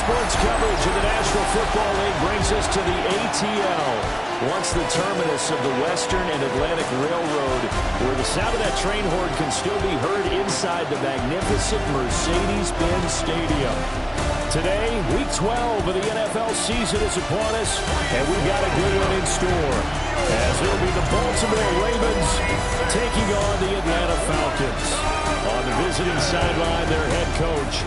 sports coverage of the National Football League brings us to the ATL. Once the terminus of the Western and Atlantic Railroad, where the sound of that train horn can still be heard inside the magnificent Mercedes-Benz Stadium. Today, Week 12 of the NFL season is upon us, and we've got a good one in store, as it'll be the Baltimore Ravens taking on the Atlanta Falcons. On the visiting sideline, their head coach.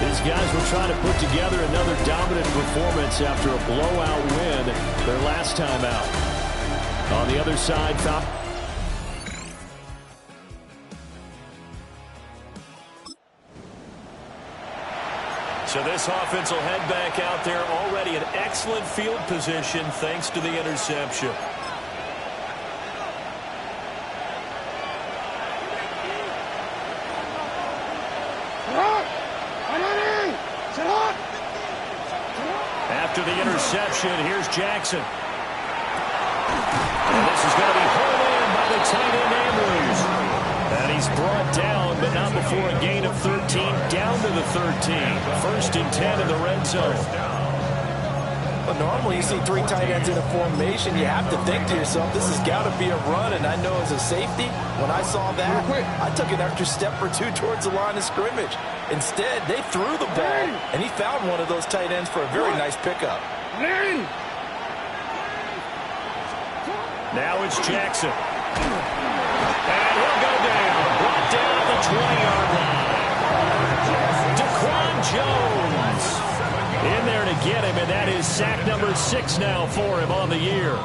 These guys were trying to put together another dominant performance after a blowout win their last time out. On the other side, so this offense will head back out there, already in excellent field position thanks to the interception. After the interception, here's Jackson. And this is going to be hauled in by the tight end Andrews. And he's brought down, but not before a gain of 13, down to the 13. First and 10 in the red zone. Well, normally you see three tight ends in a formation. You have to think to yourself, this has got to be a run. And I know as a safety, when I saw that, I took an extra step or two towards the line of scrimmage. Instead, they threw the ball, and he found one of those tight ends for a very nice pickup. Now it's Jackson. And he'll go down. Brought down at the 20-yard line. Daquan Jones in there to get him, and that is sack number 6 now for him on the year.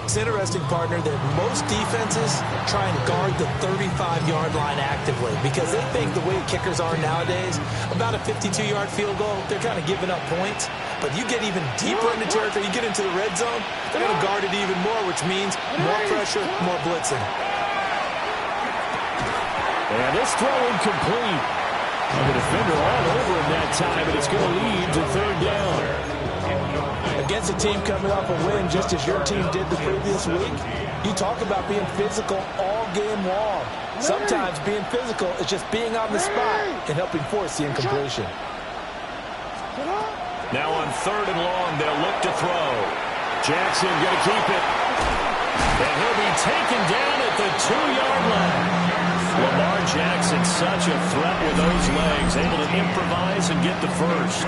It's interesting, partner, that most defenses try and guard the 35-yard line actively because they think the way kickers are nowadays, about a 52-yard field goal, they're kind of giving up points. But you get even deeper into territory, you get into the red zone, they're going to guard it even more, which means more pressure, more blitzing. And this throw incomplete. And the defender all over him that time, and it's going to lead to third down. Against a team coming off a win just as your team did the previous week, you talk about being physical all game long. Sometimes being physical is just being on the spot and helping force the incompletion. Now on third and long, they'll look to throw. Jackson going to keep it. And he'll be taken down at the 2-yard line. Lamar Jackson, such a threat with those legs, able to improvise and get the first.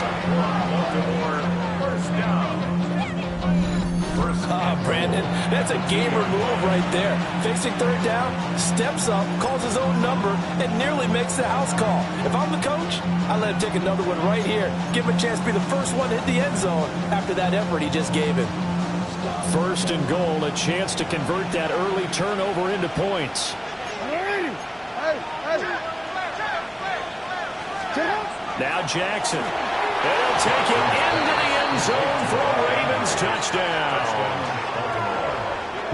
Brandon, that's a gamer move right there. Facing third down, steps up, calls his own number, and nearly makes the house call. If I'm the coach, I let him take another one right here. Give him a chance to be the first one to hit the end zone after that effort he just gave him. First and goal, a chance to convert that early turnover into points. Now Jackson. They'll take it into the end zone for a Ravens touchdown.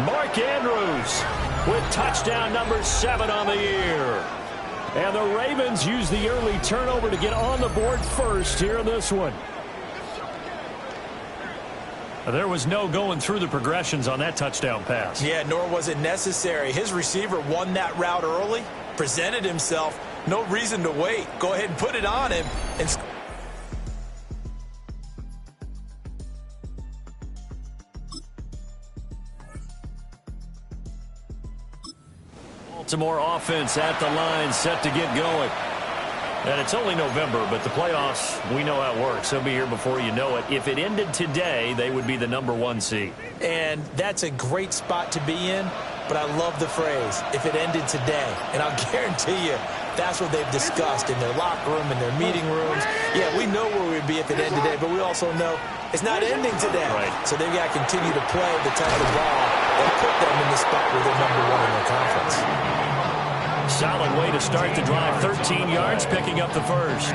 Mark Andrews with touchdown number 7 on the year. And the Ravens use the early turnover to get on the board first here in this one. There was no going through the progressions on that touchdown pass. Yeah, nor was it necessary. His receiver won that route early, presented himself. No reason to wait. Go ahead and put it on him. And Baltimore offense at the line, set to get going. And it's only November, but the playoffs, we know how it works. They'll be here before you know it. If it ended today, they would be the number 1 seed. And that's a great spot to be in, but I love the phrase, if it ended today. And I'll guarantee you, that's what they've discussed in their locker room, in their meeting rooms. Yeah, we know where we'd be if it ended today, but we also know it's not ending today. Right. So they've got to continue to play the type of ball that put them in the spot where they're number 1 in their conference. Solid way to start the drive. 13 yards, picking up the first.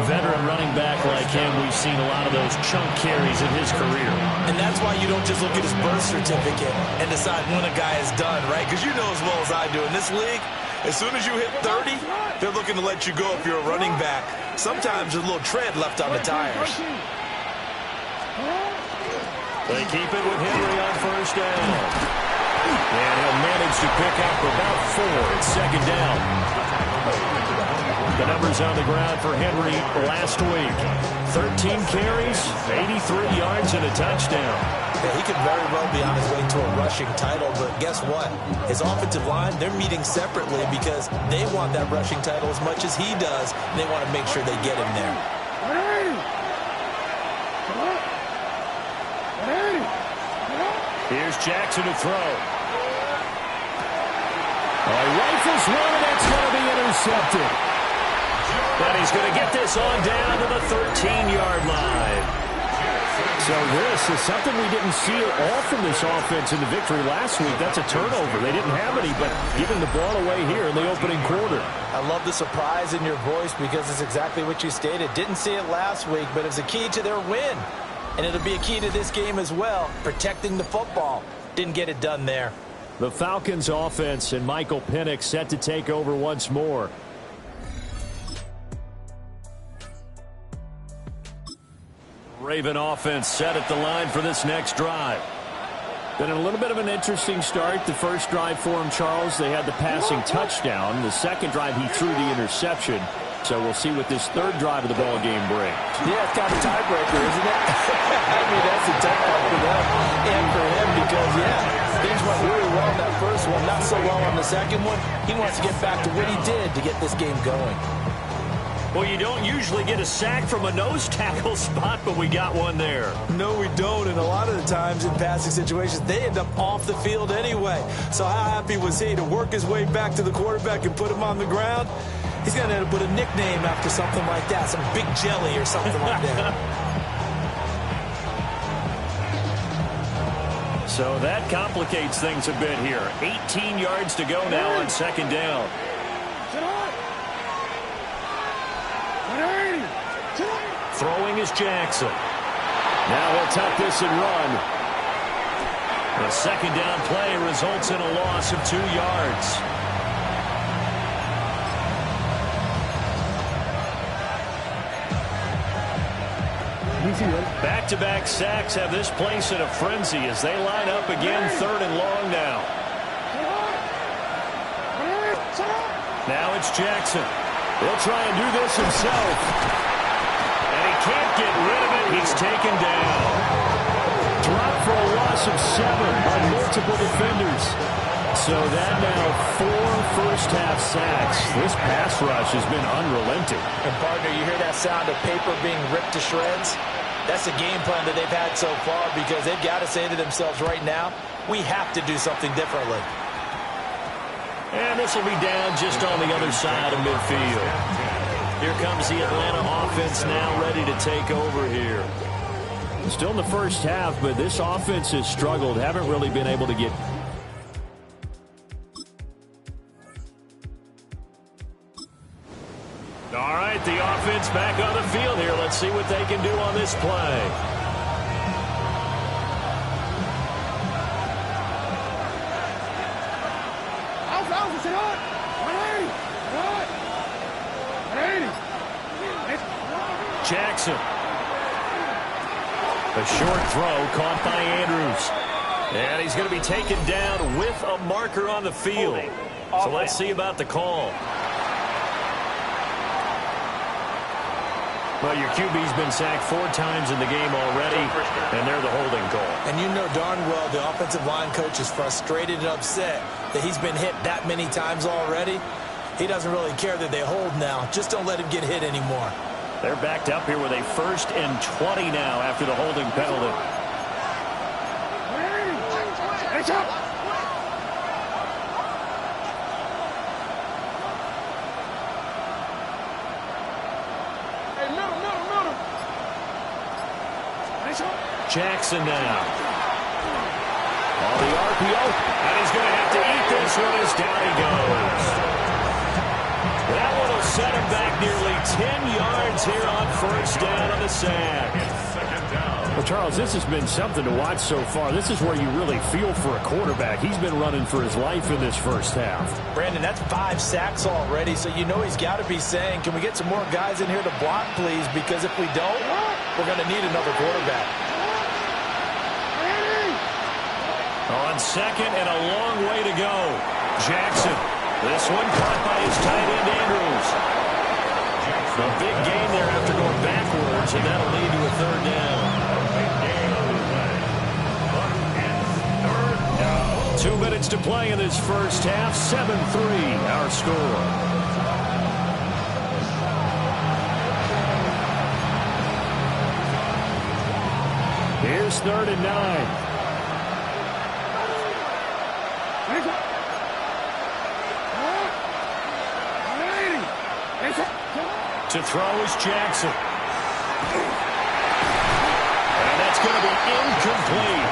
Veteran running back like him, we've seen a lot of those chunk carries in his career. And that's why you don't just look at his birth certificate and decide when a guy is done, right? Because you know as well as I do, in this league, as soon as you hit 30, they're looking to let you go if you're a running back. Sometimes there's a little tread left on the tires. They keep it with Henry on first down. And he'll manage to pick up about 4. It's second down. The numbers on the ground for Henry last week. 13 carries, 83 yards, and a touchdown. Yeah, he could very well be on his way to a rushing title, but guess what? His offensive line, they're meeting separately because they want that rushing title as much as he does, and they want to make sure they get him there. Here's Jackson to throw. Rifles one, and it's going to be intercepted. And he's going to get this on down to the 13-yard line. So this is something we didn't see at all from this offense in the victory last week. That's a turnover. They didn't have any, but giving the ball away here in the opening quarter. I love the surprise in your voice because it's exactly what you stated. Didn't see it last week, but it's a key to their win. And it'll be a key to this game as well, protecting the football. Didn't get it done there. The Falcons offense and Michael Penix set to take over once more. Raven offense set at the line for this next drive. Been a little bit of an interesting start. The first drive for him, Charles, they had the passing touchdown. The second drive, he threw the interception. So we'll see what this third drive of the ball game brings. Yeah, it's kind of a tiebreaker, isn't it? I mean, that's a tough one for them and for him because, yeah, things went really well in that first one, not so well on the second one. He wants to get back to what he did to get this game going. Well, you don't usually get a sack from a nose tackle spot, but we got one there. No, we don't, and a lot of the times in passing situations, they end up off the field anyway. So how happy was he to work his way back to the quarterback and put him on the ground? He's going to end up with a nickname after something like that, some big jelly or something like that. So that complicates things a bit here. 18 yards to go now on second down. Throwing is Jackson. Now he'll tuck this and run. The second down play results in a loss of 2 yards. Back-to-back sacks have this place in a frenzy as they line up again, third and long now. Now it's Jackson. He'll try and do this himself. And he can't get rid of it. He's taken down. Dropped for a loss of 7 by multiple defenders. So that now 4 first-half sacks. This pass rush has been unrelenting. And, partner, you hear that sound of paper being ripped to shreds? That's the game plan that they've had so far because they've got to say to themselves right now, we have to do something differently. And this will be down just on the other side of midfield. Here comes the Atlanta offense now ready to take over here. Still in the first half, but this offense has struggled. Haven't really been able to get... All right, the offense back on the field here. Let's see what they can do on this play. Jackson. A short throw caught by Andrews. And he's going to be taken down with a marker on the field. So let's see about the call. Well, your QB's been sacked 4 times in the game already, and they're the holding call. And you know darn well the offensive line coach is frustrated and upset that he's been hit that many times already. He doesn't really care that they hold now. Just don't let him get hit anymore. They're backed up here with a 1st and 20 now after the holding penalty. Jackson now. On the RPO, and he's going to have to eat this one as down he goes. That one will set him back nearly 10 yards here on 1st down on the sack. Well, Charles, this has been something to watch so far. This is where you really feel for a quarterback. He's been running for his life in this first half. Brandon, that's 5 sacks already, so you know he's got to be saying, can we get some more guys in here to block, please? Because if we don't, we're going to need another quarterback. On second and a long way to go. Jackson. This one caught by his tight end, Andrews. A big gain there after going backwards, and that'll lead to a third down. 2 minutes to play in this first half. 7-3 our score. Here's 3rd and 9. To throw is Jackson. And that's going to be incomplete.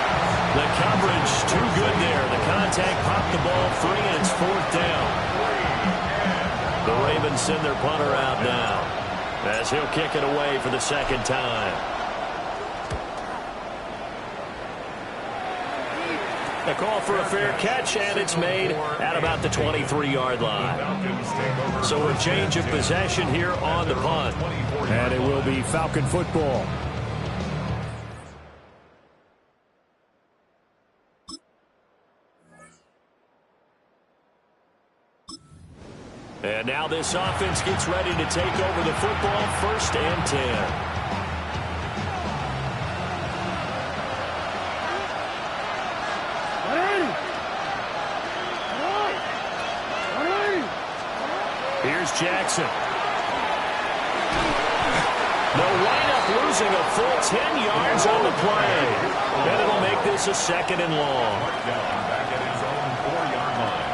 The coverage too good there. The contact popped the ball free, and it's 4th down. The Ravens send their punter out now as he'll kick it away for the 2nd time. A call for a fair catch, and it's made at about the 23-yard line. So a change of possession here on the punt. And it will be Falcon football. And now this offense gets ready to take over the football. 1st and 10. Here's Jackson. The windup losing a full 10 yards on the play. And it'll make this a 2nd and long. Back at his own 4-yard line.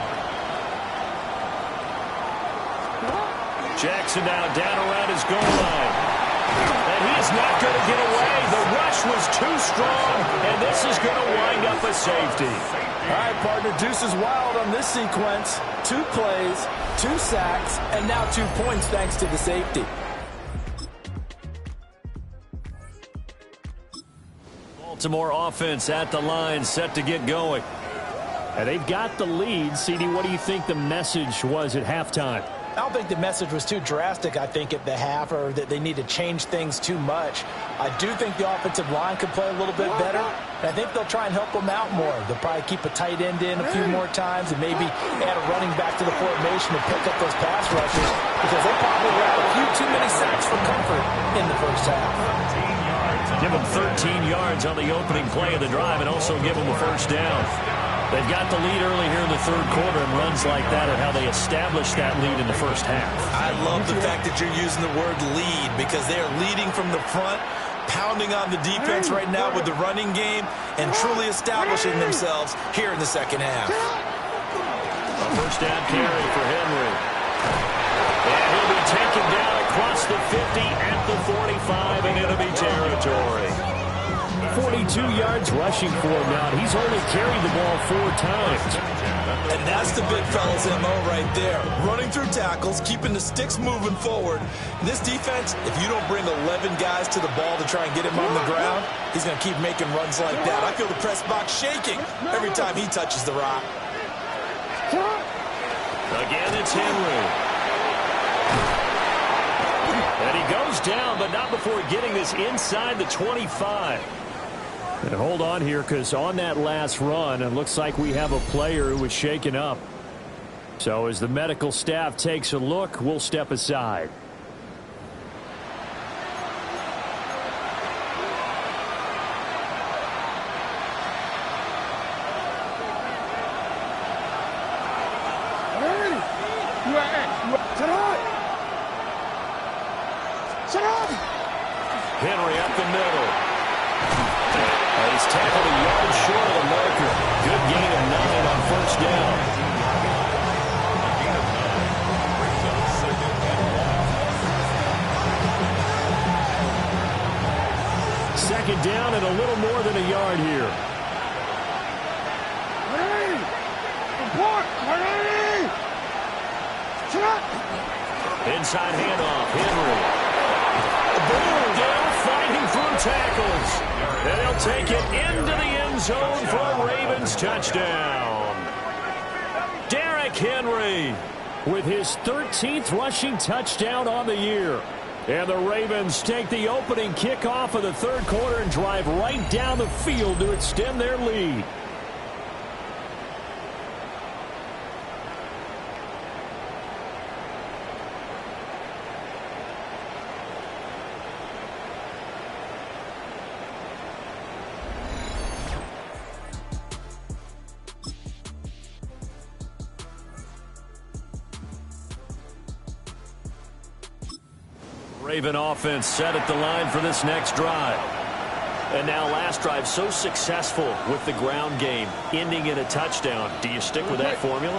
Jackson now down around his goal line. And he is not going to get away. The rush was too strong, and this is going to wind up a safety. All right, partner, deuce is wild on this sequence. 2 plays, 2 sacks, and now 2 points thanks to the safety. Baltimore offense at the line, set to get going. And they've got the lead. CD, what do you think the message was at halftime? I don't think the message was too drastic, I think, at the half, or that they need to change things too much. I do think the offensive line could play a little bit better, and I think they'll try and help them out more. They'll probably keep a tight end in a few more times and maybe add a running back to the formation to pick up those pass rushers, because they probably had a few too many sacks for comfort in the first half. Give them 13 yards on the opening play of the drive and also give them a 1st down. They've got the lead early here in the 3rd quarter, and runs like that are how they established that lead in the first half. I love the fact that you're using the word lead, because they are leading from the front, pounding on the defense right now with the running game, and truly establishing themselves here in the 2nd half. A 1st down carry for Henry. And he'll be taken down across the 50 at the 45 in enemy territory. 42 yards rushing for him now. He's only carried the ball 4 times. And that's the big fella's MO right there. Running through tackles, keeping the sticks moving forward. This defense, if you don't bring 11 guys to the ball to try and get him on the ground, he's going to keep making runs like that. I feel the press box shaking every time he touches the rock. Again, it's Henry. And he goes down, but not before getting this inside the 25. And hold on here, because on that last run, it looks like we have a player who was shaken up. So as the medical staff takes a look, we'll step aside. Henry up the middle. He's tackled a yard short of the marker. Good gain of 9 on 1st down. Second down and a little more than a yard here. Inside handoff, Henry. Down, fighting through tackles. And they'll take it into the end zone for a Ravens touchdown. Derrick Henry with his 13th rushing touchdown on the year. And the Ravens take the opening kickoff of the 3rd quarter and drive right down the field to extend their lead. Raven offense set at the line for this next drive. And now last drive so successful with the ground game, ending in a touchdown. Do you stick with that formula?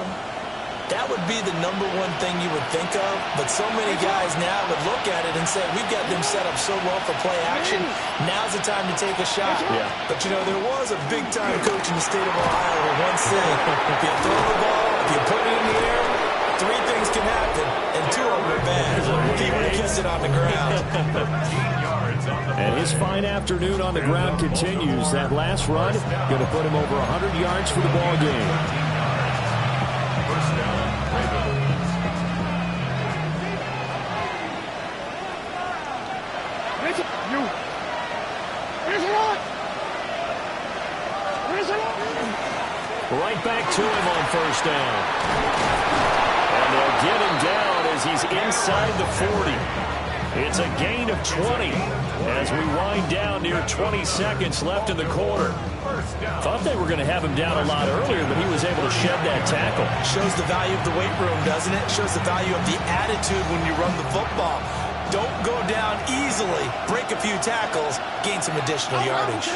That would be the number one thing you would think of, but so many guys now would look at it and say, we've got them set up so well for play action, now's the time to take a shot. Yeah. But, you know, there was a big-time coach in the state of Ohio who once said, if you throw the ball, if you put it in the air, 3 things can happen, and 2 of them are bad. He would have kissed it on the ground. And his fine afternoon on the ground continues. That last run going to put him over 100 yards for the ball game. Right back to him on first down. And they'll get him down as he's inside the 40. It's a gain of 20 as we wind down near 20 seconds left in the quarter. Thought they were going to have him down a lot earlier, but he was able to shed that tackle. Shows the value of the weight room, doesn't it? Shows the value of the attitude when you run the football. Don't go down easily. Break a few tackles. Gain some additional yardage.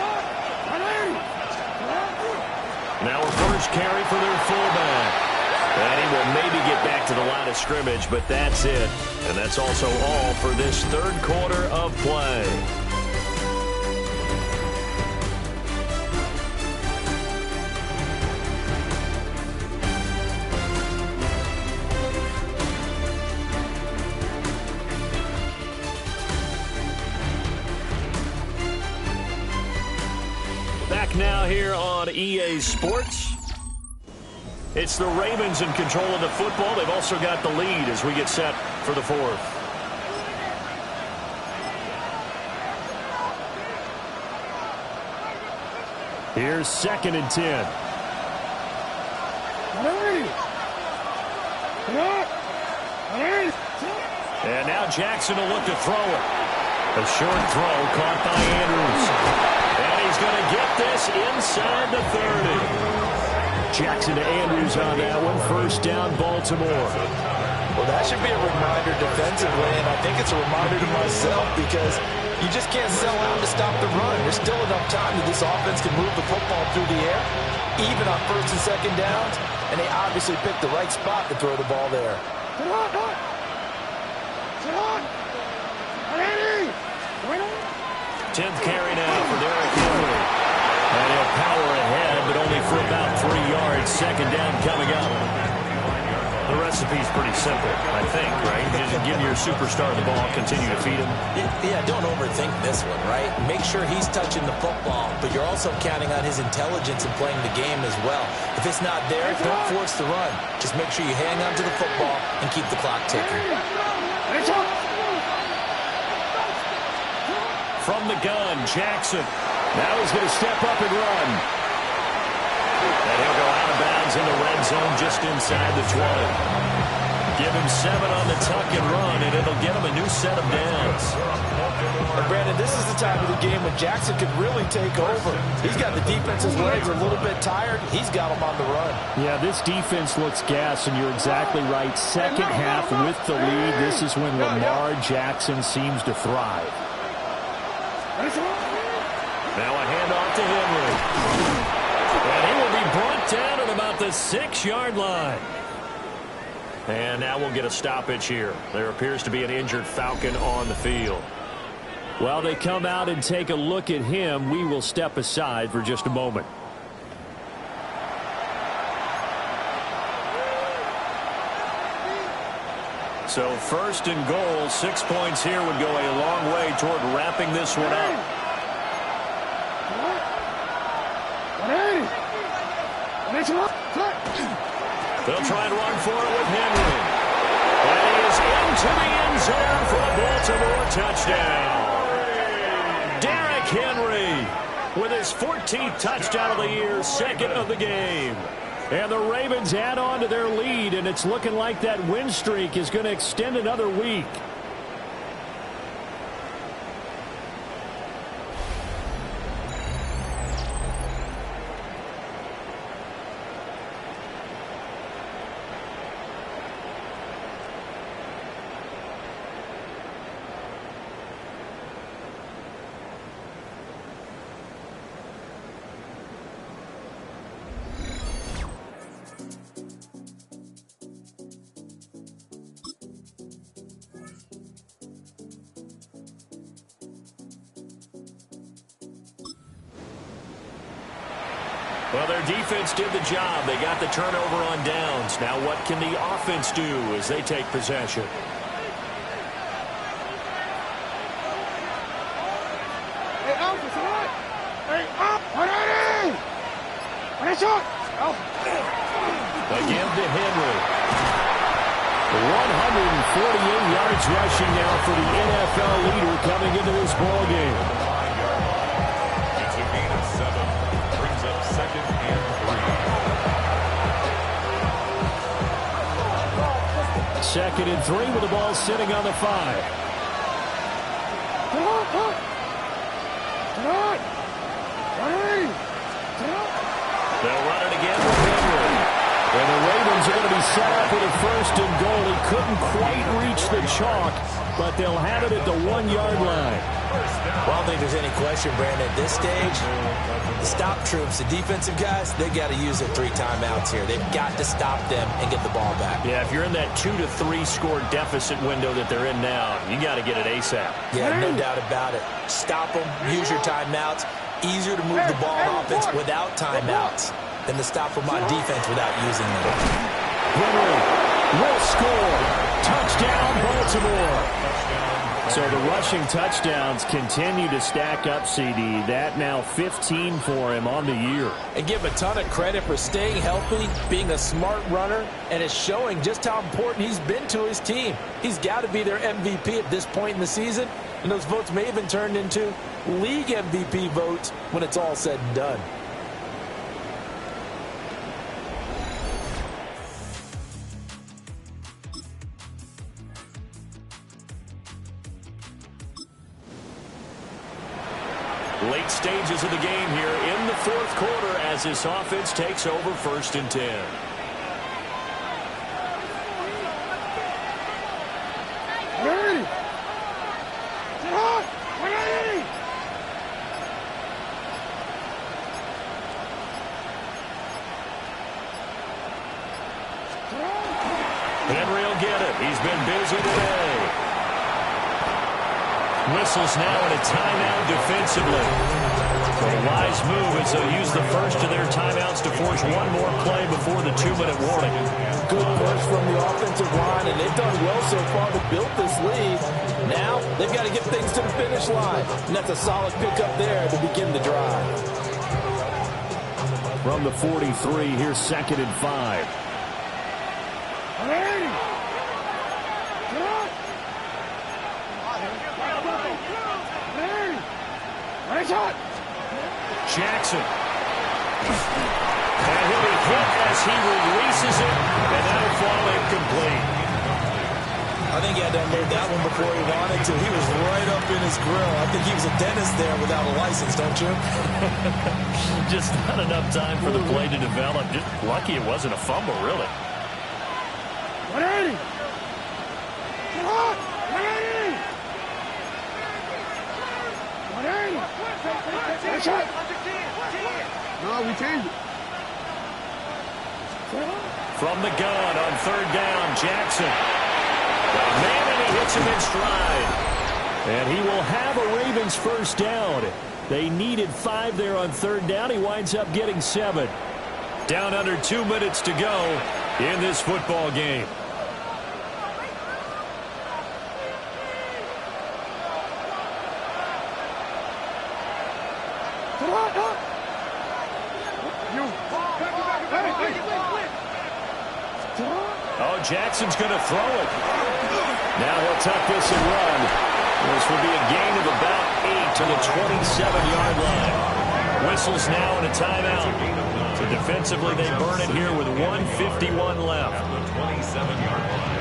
Now a first carry for their fullback. And he will maybe get back to the line of scrimmage, but that's it. And that's also all for this third quarter of play. Back now here on EA Sports. It's the Ravens in control of the football. They've also got the lead as we get set for the fourth. Here's 2nd and 10. And now Jackson will look to throw it. A short throw caught by Andrews. And he's going to get this inside the 30. Jackson to Andrews on that one. First down, Baltimore. Well, that should be a reminder defensively, and I think it's a reminder to myself because you just can't sell out to stop the run. There's still enough time that this offense can move the football through the air, even on 1st and 2nd downs, and they obviously picked the right spot to throw the ball there. 10th carry now for Derrick Henry. And he'll power ahead, but only for about 3 yards. 2nd down coming up. The recipe's pretty simple, I think, right? Just give your superstar the ball, continue to feed him. Yeah, don't overthink this one, right? Make sure he's touching the football, but you're also counting on his intelligence in playing the game as well. If it's not there, don't force the run. Just make sure you hang on to the football and keep the clock ticking. From the gun, Jackson. Now he's going to step up and run. And he'll go out of bounds in the red zone just inside the 20. Give him 7 on the tuck and run, and it'll get him a new set of downs. And Brandon, this is the time of the game when Jackson could really take over. He's got the defense's legs a little bit tired. He's got them on the run. Yeah, this defense looks gassed, and you're exactly right. Second half with the lead, this is when Lamar Jackson seems to thrive. Now a handoff to Henry. And he will be brought down at about the 6-yard line. And now we'll get a stoppage here. There appears to be an injured Falcon on the field. While they come out and take a look at him, we will step aside for just a moment. So 1st and goal, 6 points here would go a long way toward wrapping this one up. They'll try and run for it with Henry. And he is into the end zone for a Baltimore touchdown. Derrick Henry with his 14th touchdown of the year, 2nd of the game. And the Ravens add on to their lead, and it's looking like that win streak is going to extend another week. Well, their defense did the job. They got the turnover on downs. Now what can the offense do as they take possession? Again to Henry. 148 yards rushing now for the NFL leader coming into this ball game. It's a gain of 7. Brings up 2nd and 3. 2nd and 3 with the ball sitting on the 5. They'll run it again with Henry. And the Ravens are going to be set up with a 1st and goal. He couldn't quite reach the chalk, but they'll have it at the 1-yard line. Well, I don't think there's any question, Brandon, at this stage, the stop troops, the defensive guys, they got to use their 3 timeouts here. They've got to stop them and get the ball back. Yeah, if you're in that 2 to 3 score deficit window that they're in now, you got to get it ASAP. Yeah, no doubt about it. Stop them, use your timeouts. Easier to move the ball on offense without timeouts than to stop them on defense without using them. Henry will score. Touchdown, Baltimore. So the rushing touchdowns continue to stack up, CD. That now 15 for him on the year. And give him a ton of credit for staying healthy, being a smart runner, and it's showing just how important he's been to his team. He's got to be their MVP at this point in the season, and those votes may have been turned into league MVP votes when it's all said and done. Late stages of the game here in the 4th quarter as this offense takes over 1st and 10. Henry will get it. He's been busy today. Whistles now in a timeout defensively. So a wise move as they'll use the first of their timeouts to force one more play before the 2-minute warning. Good push from the offensive line, and they've done well so far to build this lead. Now they've got to get things to the finish line, and that's a solid pickup there to begin the drive. From the 43, here's 2nd and 5. Jackson. And he'll be hit as he releases it, and that'll fall incomplete. I think he had to unload that one before he wanted to. He was right up in his grill. I think he was a dentist there without a license, don't you? Just not enough time for the play to develop. Just lucky it wasn't a fumble, really. 180! Come on! 180! 180! No, we changed it. From the gun on 3rd down, Jackson. Man, and he hits him in stride. And he will have a Ravens 1st down. They needed 5 there on 3rd down. He winds up getting 7. Down under 2 minutes to go in this football game. Oh, Jackson's going to throw it. Now he'll tuck this and run. This will be a gain of about 8 to the 27-yard line. Whistles now in a timeout. So defensively, they burn it here with 1:51 left. The 27-yard line.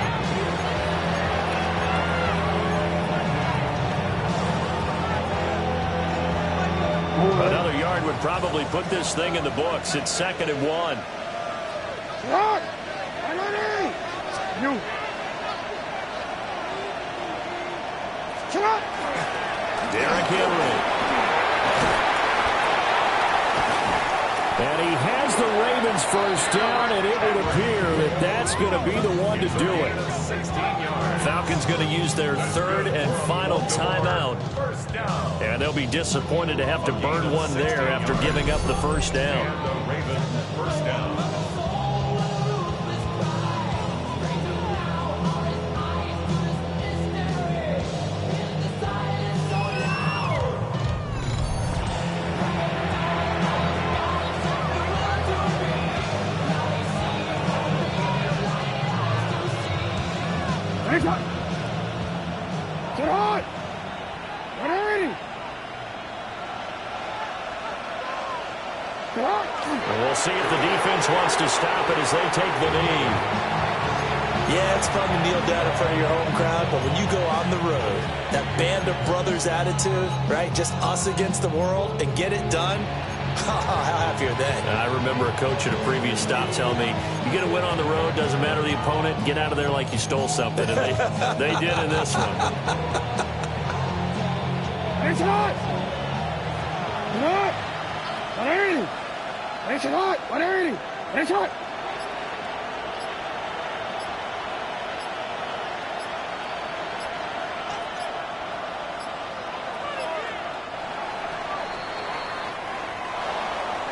Another yard would probably put this thing in the books. It's 2nd and 1. Derrick Henry. And he has the Ravens 1st down, and it would appear that that's going to be the one to do it. Falcons going to use their 3rd and final timeout. And they'll be disappointed to have to burn one there after giving up the 1st down. Headshot. Get hot. What are you? We'll see if the defense wants to stop it as they take the knee. Yeah, it's fun to kneel down in front of your home crowd, but when you go on the road, that band of brothers attitude, right, just us against the world, and get it done, how happy are they? I remember a coach at a previous stop telling me, you get a win on the road, doesn't matter the opponent, get out of there like you stole something, and they did in this one. It's hot. What are you? It's hot. What are you? It's hot.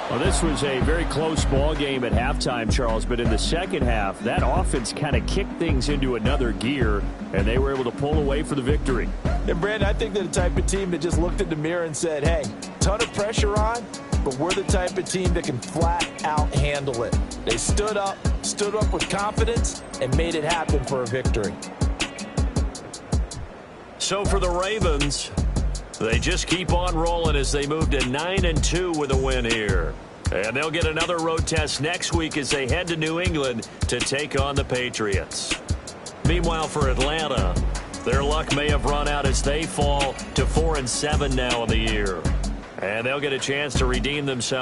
Well, this was a very close ball game at halftime, Charles, but in the second half, that offense kind of kicked things into another gear, and they were able to pull away for the victory. And, Brandon, I think they're the type of team that just looked in the mirror and said, hey, ton of pressure on, but we're the type of team that can flat out handle it. They stood up with confidence, and made it happen for a victory. So for the Ravens, they just keep on rolling as they move to 9-2 with a win here. And they'll get another road test next week as they head to New England to take on the Patriots. Meanwhile, for Atlanta, their luck may have run out as they fall to 4-7 now in the year. And they'll get a chance to redeem themselves.